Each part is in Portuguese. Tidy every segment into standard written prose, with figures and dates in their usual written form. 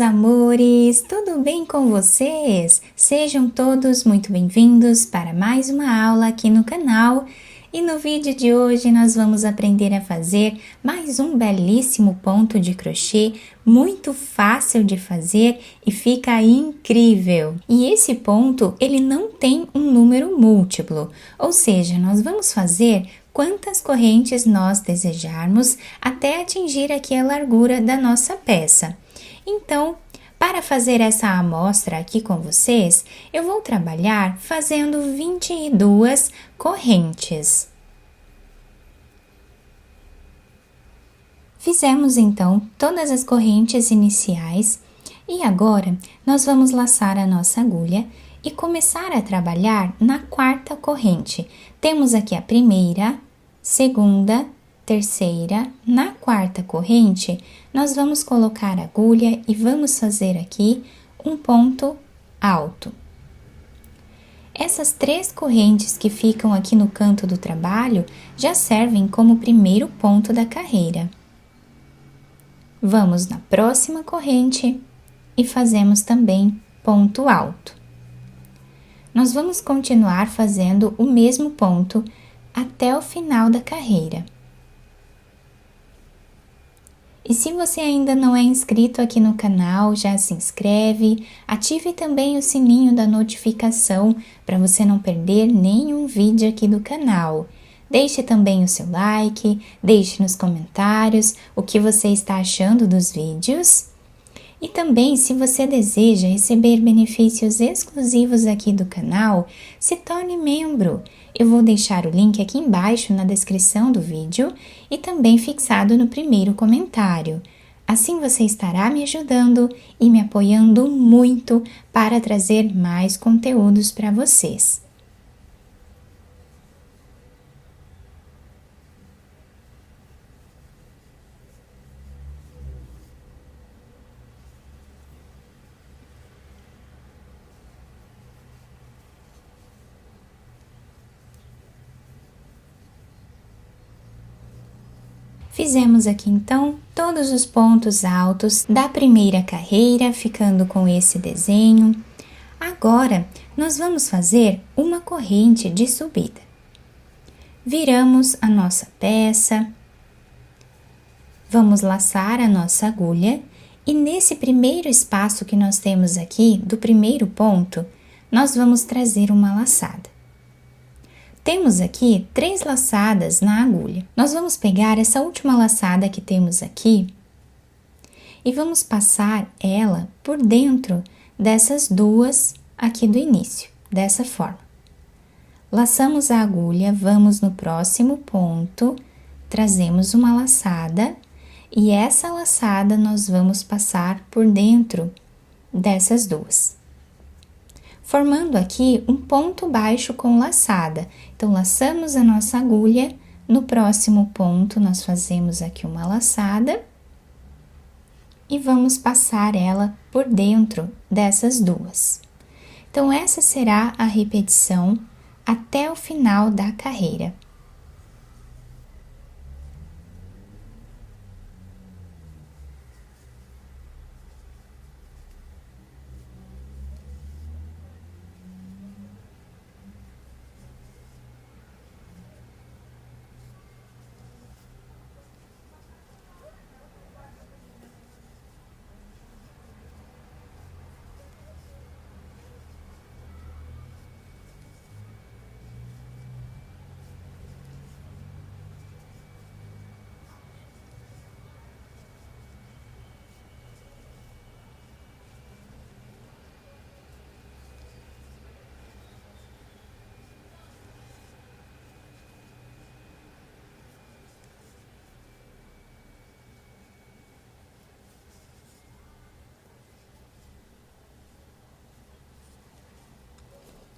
meus amores! Tudo bem com vocês? Sejam todos muito bem-vindos para mais uma aula aqui no canal. E no vídeo de hoje nós vamos aprender a fazer mais um belíssimo ponto de crochê, muito fácil de fazer e fica incrível. E esse ponto, ele não tem um número múltiplo, ou seja, nós vamos fazer quantas correntes nós desejarmos até atingir aqui a largura da nossa peça. Então, para fazer essa amostra aqui com vocês, eu vou trabalhar fazendo 22 correntes. Fizemos então todas as correntes iniciais e agora nós vamos laçar a nossa agulha e começar a trabalhar na quarta corrente. Temos aqui a primeira, segunda, terceira. Na quarta corrente, nós vamos colocar a agulha e vamos fazer aqui um ponto alto. Essas 3 correntes que ficam aqui no canto do trabalho já servem como primeiro ponto da carreira. Vamos na próxima corrente e fazemos também ponto alto. Nós vamos continuar fazendo o mesmo ponto até o final da carreira. E se você ainda não é inscrito aqui no canal, já se inscreve, ative também o sininho da notificação para você não perder nenhum vídeo aqui do canal. Deixe também o seu like, deixe nos comentários o que você está achando dos vídeos. E também, se você deseja receber benefícios exclusivos aqui do canal, se torne membro. Eu vou deixar o link aqui embaixo na descrição do vídeo e também fixado no primeiro comentário. Assim você estará me ajudando e me apoiando muito para trazer mais conteúdos para vocês. Fizemos aqui então todos os pontos altos da primeira carreira, ficando com esse desenho. Agora, nós vamos fazer uma corrente de subida. Viramos a nossa peça, vamos laçar a nossa agulha e nesse primeiro espaço que nós temos aqui, do primeiro ponto, nós vamos trazer uma laçada. Temos aqui 3 laçadas na agulha. Nós vamos pegar essa última laçada que temos aqui e vamos passar ela por dentro dessas 2 aqui do início, dessa forma. Laçamos a agulha, vamos no próximo ponto, trazemos uma laçada e essa laçada nós vamos passar por dentro dessas 2. Formando aqui um ponto baixo com laçada. Então, laçamos a nossa agulha, no próximo ponto nós fazemos aqui uma laçada e vamos passar ela por dentro dessas 2. Então, essa será a repetição até o final da carreira.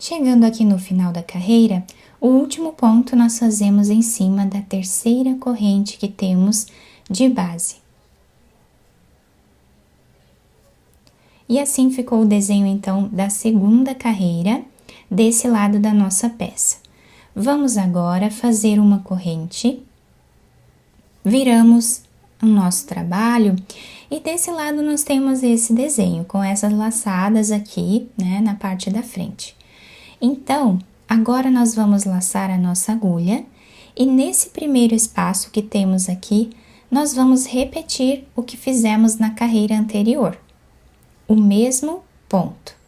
Chegando aqui no final da carreira, o último ponto nós fazemos em cima da terceira corrente que temos de base. E assim ficou o desenho, então, da segunda carreira, desse lado da nossa peça. Vamos agora fazer uma corrente, viramos o nosso trabalho e desse lado nós temos esse desenho com essas laçadas aqui, né, na parte da frente. Então, agora nós vamos laçar a nossa agulha e nesse primeiro espaço que temos aqui, nós vamos repetir o que fizemos na carreira anterior, o mesmo ponto.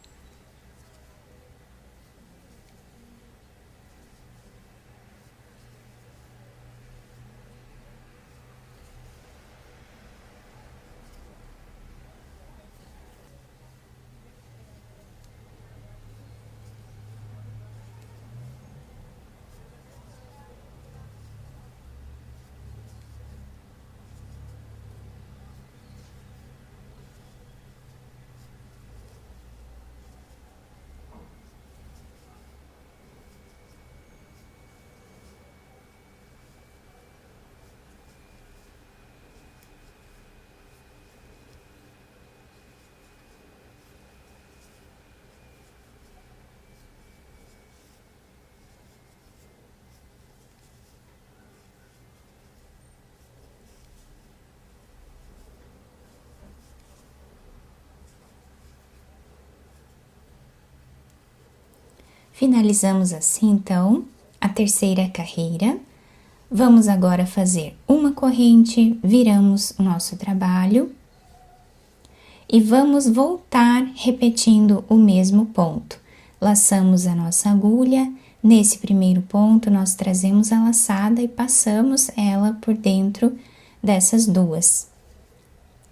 Finalizamos assim, então, a terceira carreira. Vamos agora fazer uma corrente, viramos o nosso trabalho e vamos voltar repetindo o mesmo ponto. Laçamos a nossa agulha, nesse primeiro ponto nós trazemos a laçada e passamos ela por dentro dessas duas.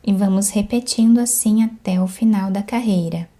E vamos repetindo assim até o final da carreira.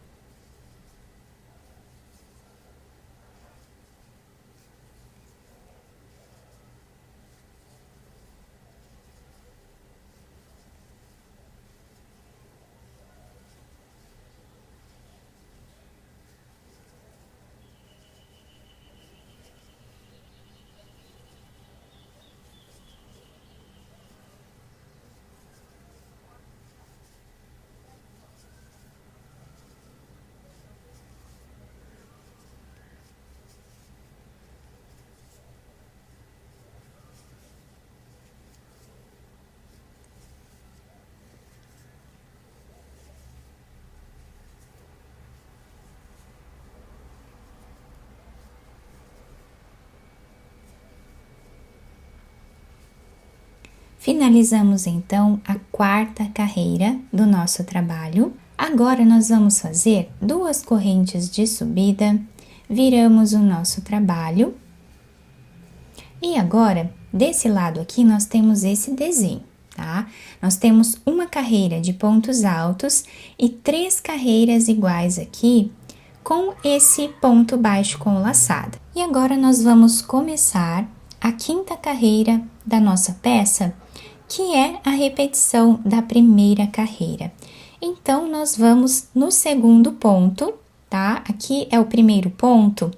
Finalizamos então a quarta carreira do nosso trabalho. Agora nós vamos fazer duas correntes de subida, viramos o nosso trabalho. E agora, desse lado aqui, nós temos esse desenho, tá? Nós temos uma carreira de pontos altos e 3 carreiras iguais aqui com esse ponto baixo com laçada. E agora nós vamos começar a quinta carreira da nossa peça, que é a repetição da primeira carreira. Então, nós vamos no segundo ponto, tá? Aqui é o primeiro ponto,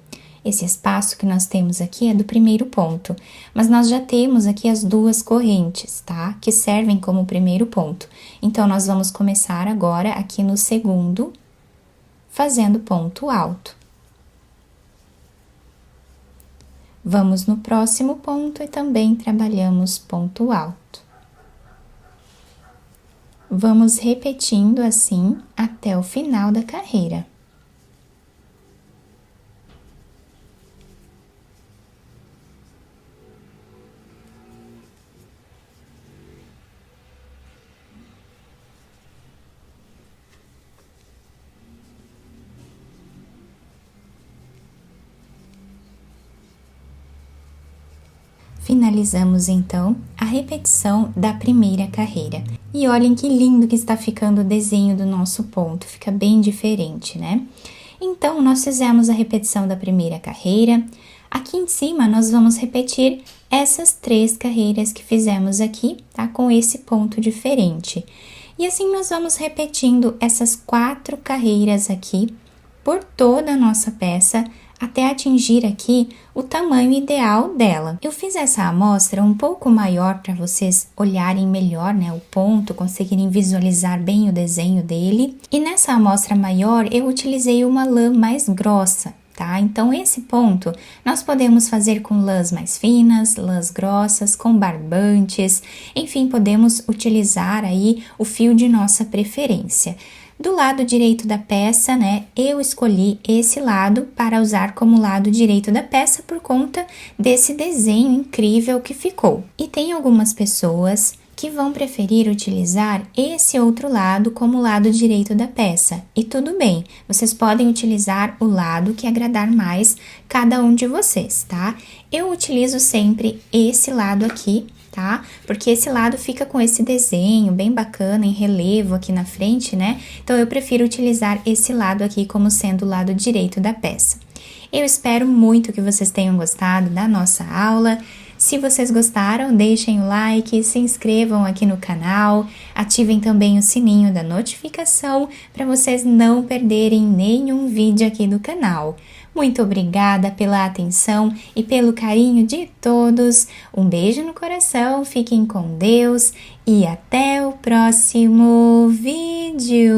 esse espaço que nós temos aqui é do primeiro ponto, mas nós já temos aqui as duas correntes, tá? Que servem como primeiro ponto. Então, nós vamos começar agora aqui no segundo, fazendo ponto alto. Vamos no próximo ponto e também trabalhamos ponto alto. Vamos repetindo assim até o final da carreira. Finalizamos então a repetição da primeira carreira. E olhem que lindo que está ficando o desenho do nosso ponto, fica bem diferente, né? Então, nós fizemos a repetição da primeira carreira. Aqui em cima, nós vamos repetir essas 3 carreiras que fizemos aqui, tá? Com esse ponto diferente. E assim, nós vamos repetindo essas 4 carreiras aqui por toda a nossa peça, até atingir aqui o tamanho ideal dela. Eu fiz essa amostra um pouco maior para vocês olharem melhor, né, o ponto, conseguirem visualizar bem o desenho dele. E nessa amostra maior eu utilizei uma lã mais grossa. tá? Então, esse ponto nós podemos fazer com lãs mais finas, lãs grossas, com barbantes, enfim, podemos utilizar aí o fio de nossa preferência. Do lado direito da peça, né, eu escolhi esse lado para usar como lado direito da peça por conta desse desenho incrível que ficou. E tem algumas pessoas que vão preferir utilizar esse outro lado como lado direito da peça. E tudo bem, vocês podem utilizar o lado que agradar mais cada um de vocês, tá? Eu utilizo sempre esse lado aqui, tá? Porque esse lado fica com esse desenho bem bacana em relevo aqui na frente, né? Então, eu prefiro utilizar esse lado aqui como sendo o lado direito da peça. Eu espero muito que vocês tenham gostado da nossa aula. Se vocês gostaram, deixem o like, se inscrevam aqui no canal, ativem também o sininho da notificação para vocês não perderem nenhum vídeo aqui do canal. Muito obrigada pela atenção e pelo carinho de todos. Um beijo no coração, fiquem com Deus e até o próximo vídeo!